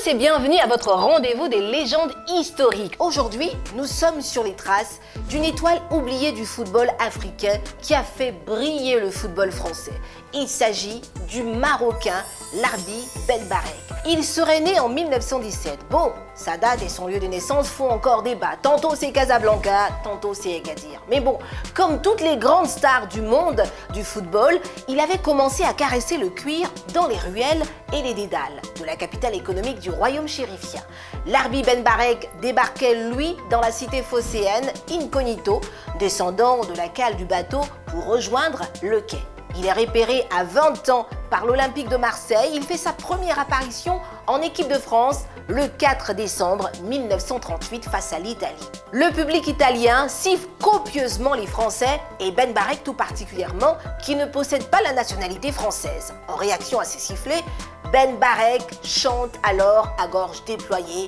tous et bienvenue à votre rendez-vous des légendes historiques. Aujourd'hui, nous sommes sur les traces d'une étoile oubliée du football africain qui a fait briller le football français. Il s'agit du Marocain Larbi Ben Barek. Il serait né en 1917. Bon, sa date et son lieu de naissance font encore débat. Tantôt c'est Casablanca, tantôt c'est Agadir. Mais bon, comme toutes les grandes stars du monde du football, il avait commencé à caresser le cuir dans les ruelles et les dédales de la capitale économique du royaume chérifien. Larbi Ben Barek débarquait, lui, dans la cité phocéenne, incognito, descendant de la cale du bateau pour rejoindre le quai. Il est repéré à 20 ans par l'Olympique de Marseille. Il fait sa première apparition en équipe de France le 4 décembre 1938 face à l'Italie. Le public italien siffle copieusement les Français et Ben Barek tout particulièrement, qui ne possède pas la nationalité française. En réaction à ces sifflets, Ben Barek chante alors à gorge déployée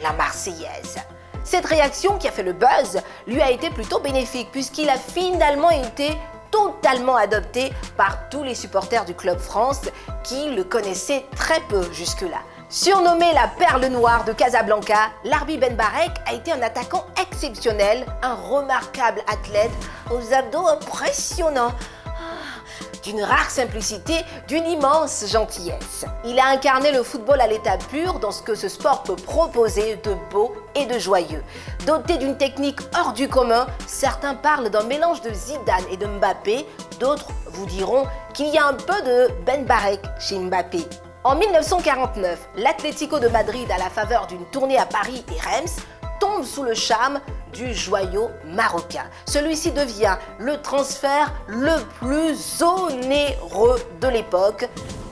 la Marseillaise. Cette réaction qui a fait le buzz lui a été plutôt bénéfique puisqu'il a finalement été totalement adopté par tous les supporters du Club France qui le connaissaient très peu jusque-là. Surnommé la perle noire de Casablanca, Larbi Ben Barek a été un attaquant exceptionnel, un remarquable athlète aux abdos impressionnants, d'une rare simplicité, d'une immense gentillesse. Il a incarné le football à l'état pur dans ce que ce sport peut proposer de beau et de joyeux. Doté d'une technique hors du commun, certains parlent d'un mélange de Zidane et de Mbappé, d'autres vous diront qu'il y a un peu de Ben Barek chez Mbappé. En 1949, l'Atlético de Madrid, à la faveur d'une tournée à Paris et Reims, tombe sous le charme du joyau marocain. Celui-ci devient le transfert le plus onéreux de l'époque,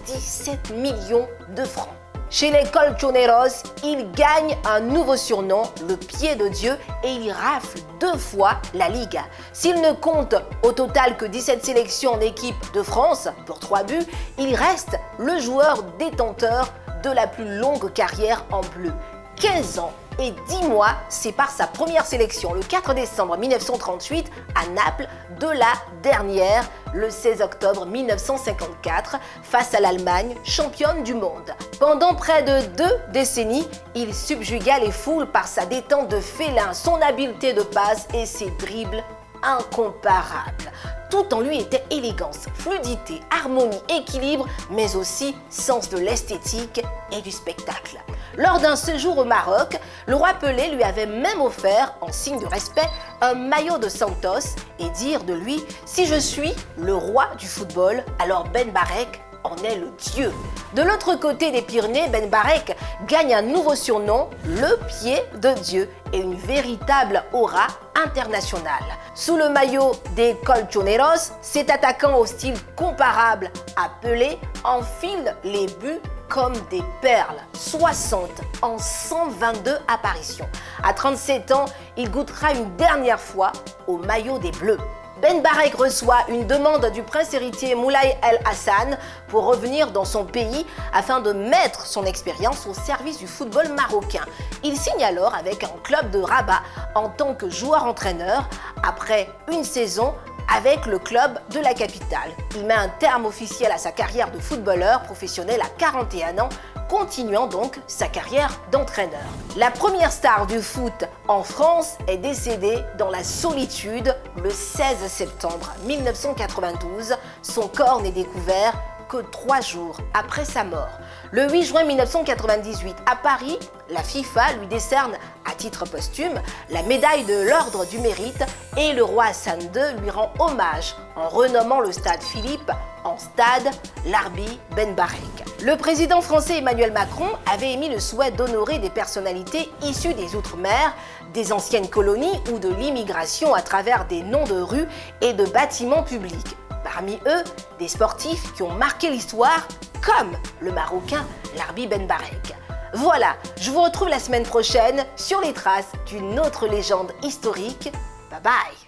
17 millions de francs. Chez les Colchoneros, il gagne un nouveau surnom, le pied de Dieu, et il rafle 2 fois la Liga. S'il ne compte au total que 17 sélections en équipe de France pour 3 buts, il reste le joueur détenteur de la plus longue carrière en bleu. 15 ans et 10 mois séparent sa première sélection le 4 décembre 1938 à Naples de la dernière le 16 octobre 1954 face à l'Allemagne, championne du monde. Pendant près de 2 décennies, il subjugua les foules par sa détente de félin, son habileté de passe et ses dribbles incomparables. Tout en lui était élégance, fluidité, harmonie, équilibre, mais aussi sens de l'esthétique et du spectacle. Lors d'un séjour au Maroc, le roi Pelé lui avait même offert, en signe de respect, un maillot de Santos et dire de lui « Si je suis le roi du football, alors Ben Barek en est le dieu ». De l'autre côté des Pyrénées, Ben Barek gagne un nouveau surnom, le pied de Dieu, et une véritable aura internationale. Sous le maillot des Colchoneros, cet attaquant au style comparable à Pelé enfile les buts comme des perles, 60 en 122 apparitions. À 37 ans, il goûtera une dernière fois au maillot des Bleus. Ben Barek reçoit une demande du prince héritier Moulay El Hassan pour revenir dans son pays afin de mettre son expérience au service du football marocain. Il signe alors avec un club de Rabat en tant que joueur-entraîneur après une saison avec le club de la capitale. Il met un terme officiel à sa carrière de footballeur professionnel à 41 ans, continuant donc sa carrière d'entraîneur. La première star du foot en France est décédée dans la solitude le 16 septembre 1992. Son corps n'est découvert que 3 jours après sa mort. Le 8 juin 1998, à Paris, la FIFA lui décerne à titre posthume la médaille de l'Ordre du Mérite et le roi Hassan II lui rend hommage en renommant le stade Philippe en stade Larbi Ben Barek. Le président français Emmanuel Macron avait émis le souhait d'honorer des personnalités issues des Outre-mer, des anciennes colonies ou de l'immigration à travers des noms de rues et de bâtiments publics. Parmi eux, des sportifs qui ont marqué l'histoire, comme le Marocain Larbi Ben Barek. Voilà, je vous retrouve la semaine prochaine sur les traces d'une autre légende historique. Bye bye!